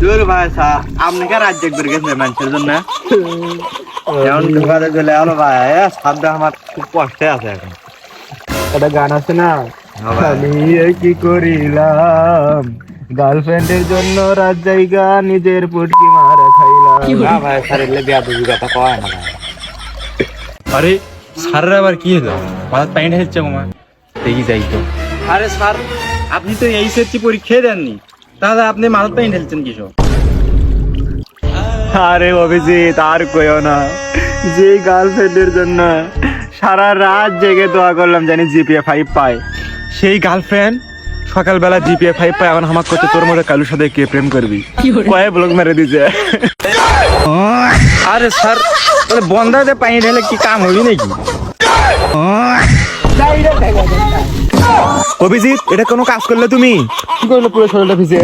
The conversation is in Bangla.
দূর ভাই সা আপনি কে রাজ্য করে গেছেন মানুষের জন্য যেমন ঢোকাতে চলে আলো ভাই সাবধান আমার খুব কষ্টে আছে এখন একটা গান আছে না, হ্যাঁ ভাই। আমি এ কি করিলাম, গার্লফ্রেন্ডের জন্য রাত জায়গা নিজের পুটকি মারা খাইলাম। না ভাই স্যার এলে বিয়া দুবি কথা কয় না ভাই। আরে স্যারের আবার কি হলো? মাথার প্যান্ট হেলছে তোমার, দেখি যাই তো। আরে স্যার, আপনি তো এইচএসসি পরীক্ষায় দেননি, তাহলে আপনি মাথার প্যান্ট হেলছেন কিসব? আরে অভিজিৎ আর কইও না, যে গার্লফ্রেন্ডের জন্য সারা রাত জেগে দোয়া করলাম জানি জিপিএ 5 পায়, সেই গার্লফ্রেন্ড সকালবেলা জিপিএ 5 পায়, এখন আমাকে করতে তোর মধ্যে কালুর সাথে কে প্রেম করবি কয়ে ব্লগ মেরে দিছে। আরে স্যার, তাহলে বন্ধাতে প্যান্ট হেলে কি কাম হবি নাকি? অভিজিৎ এটা কোনো কাজ করলে তুমি? কি করলে পুরো শরীরটা ভিজে?